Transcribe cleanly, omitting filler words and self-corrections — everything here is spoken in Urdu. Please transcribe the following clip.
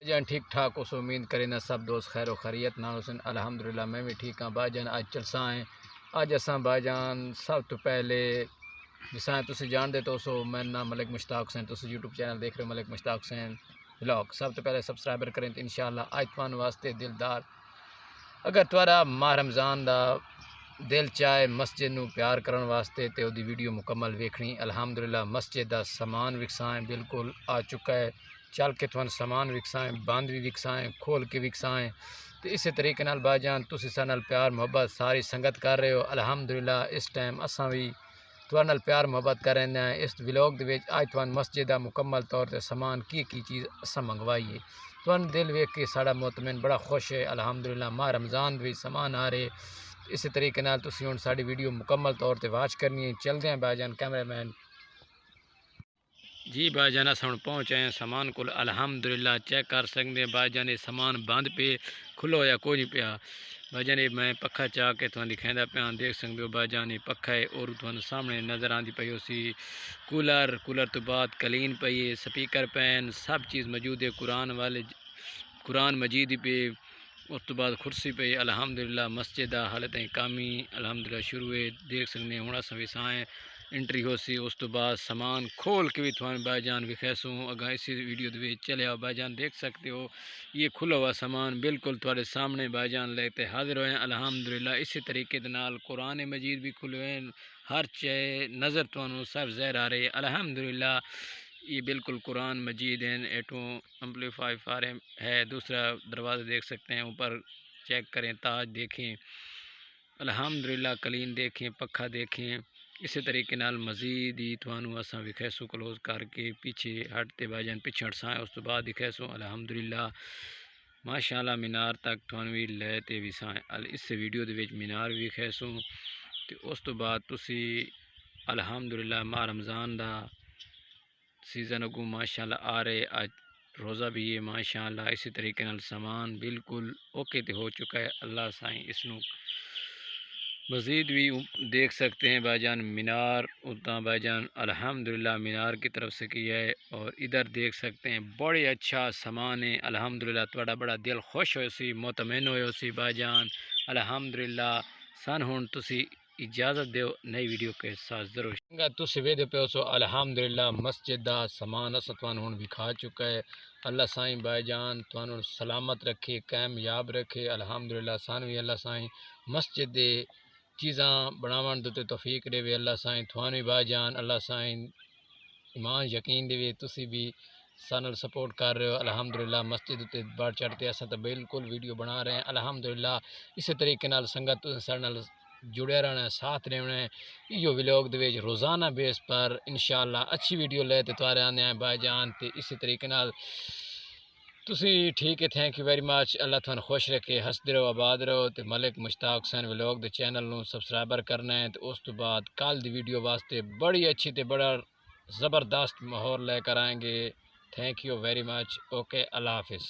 جان ٹھیک ٹھاک اس امید کریں نا سب دوست خیر و خیریت نال حسین الحمدللہ میں بھی ٹھیک ہاں بائی جان اج چلساں ہیں اج اساں بائی جان سب تو پہلے جساں تسی جان دے تو سو میں نام ملک مشتاق حسین تسی یوٹیوب چینل دیکھ رہے ہو ملک مشتاق حسین ولاگ سب تو پہلے سبسکرائبر کریں تو انشاءاللہ اج تھان واسطے دلدار اگر تھوڑا ماہ رمضان دا دل چاہے مسجد نو پیار کرن واسطے تے دی ویڈیو مکمل ویکھنی الحمدللہ مسجد دا سامان وکسائیں بالکل آ چکا ہے چل کے تھوان سامان وکسائیں بند بھی وکسائیں کھول کے وکسائیں تو اسی طریقے نال بائی جان تسی سا نال پیار محبت ساری سنگت کر رہے ہو الحمدللہ اس ٹائم اساں بھی تھوڑے نال پیار محبت کر رہے ہیں اس ولاگ دے وچ اج تھوان مسجد دا مکمل طور تے سامان کی چیز اساں منگوائیے تھوان دل ویکھ کے ساڑا مطمئن بڑا خوش ہے الحمدللہ ماہ رمضان بھی سامان آ رہے اسی طریقے نال تسی ہن ساڈی ویڈیو مکمل طور تے واچ کرنی ہے چلدے ہیں بائی جان کیمرہ مین جی بائی جان اساں پہنچے ہیں سامان کو الحمدللہ چیک کر سکتے بائی جان یہ سامان بند پہ کھلو یا کوئی نہیں پیا بائی جان میں پکھا چاہ کے تھوڑا دکھائیں پیا دیکھ سکتے ہو بائی جان یہ پکھا ہے اور تھوڑا سامنے نظر آتی پی اسی کولر تو بعد کلین پی ہے سپیکر پین سب چیز موجود ہے قرآن مجید پہ اس تو بعد کرسی پی الحمدللہ مسجد حالت کامی الحمدللہ شروع ہے دیکھ سکتے ہیں ہوں اصل وسائیں انٹری ہو سی اس تو بعد سامان کھول کے بھی تھوان بائی جان وکھیسوں اگاں اسی ویڈیو دے چلے آؤ بائی جان دیکھ سکتے ہو یہ کھلا ہوا سامان بالکل تھوڑے سامنے بائی جان لیتے حاضر ہوئے ہیں الحمدللہ اسی طریقے نال قرآن مجید بھی کھلے ہوئے ہیں ہر چے نظر تھانوں سب زہر آ رہی ہے الحمدللہ یہ بالکل قرآن مجید ہیں ایٹوں امپلیفائی فارم ہے دوسرا دروازہ دیکھ سکتے ہیں اوپر چیک کریں تاج دیکھیں الحمدللہ کلین دیکھیں پکھا دیکھیں اسی طریقے نال مزید ہی تھانوں اساں وکھیسوں کلوز کر کے پیچھے ہٹتے بائی جان پیچھے ہٹسائیں اس تو بعد دکھیسوں الحمدللہ ماشاءاللہ مینار تک تھانوں بھی لے تے وسائیں اس ویڈیو دے وچ مینار بھی وکھیسوں تے اس تو بعد تسی الحمدللہ ماہ رمضان دا سیزن اگوں ماشاءاللہ آ رہے اج روزہ بھی ہے ماشاءاللہ اسی طریقے نال سامان بالکل اوکے تے ہو چکا ہے اللہ سائیں اس نو مزید بھی دیکھ سکتے ہیں بائی جان مینار اتنا بائی جان الحمدللہ مینار کی طرف سے کیا ہے اور ادھر دیکھ سکتے ہیں بڑے اچھا سامان ہے الحمدللہ تھوڑا بڑا دل خوش ہوئے سی مطمئن ہوئے سی بائی جان الحمدللہ سن ہون تسی اجازت دیو نئی ویڈیو کے ساتھ ضرور تسی ویدے پہ سو الحمدللہ مسجد دا سامان اسا توان ہون دکھا چکا ہے اللہ سائیں بائی جان توان سلامت رکھے کامیاب رکھے الحمدللہ سانوی اللہ سائیں مسجد دے چیزاں بناون دے توفیق دے وے اللہ سائیں تھوانی بائی جان اللہ سائیں ایمان یقین دے وے تسی بھی سانل سپورٹ کر رہے ہو الحمدللہ مسجد تے بڑھ چڑھتے اساں تو بالکل ویڈیو بنا رہے ہیں الحمدللہ اسی طریقے نال سنگت سارے نال جڑے رہنا ہے ساتھ رہنا ہے یہ ولاگ دے وچ روزانہ بیس پر انشاءاللہ اچھی ویڈیو لے تے توارے آنے ہیں بائی جان تے اسی طریقے نال تسی ٹھیک ہے تھینک یو ویری مچ اللہ تھان خوش رکھے ہستے رہو آباد رہو تے ملک مشتاق حسین ولاگ دے چینل نو سبسکرائبر کرنا ہے تے اس تو بعد کل دی ویڈیو واسطے بڑی اچھی تے بڑا زبردست ماحول لے کر آئیں گے thank you very much okay اللہ حافظ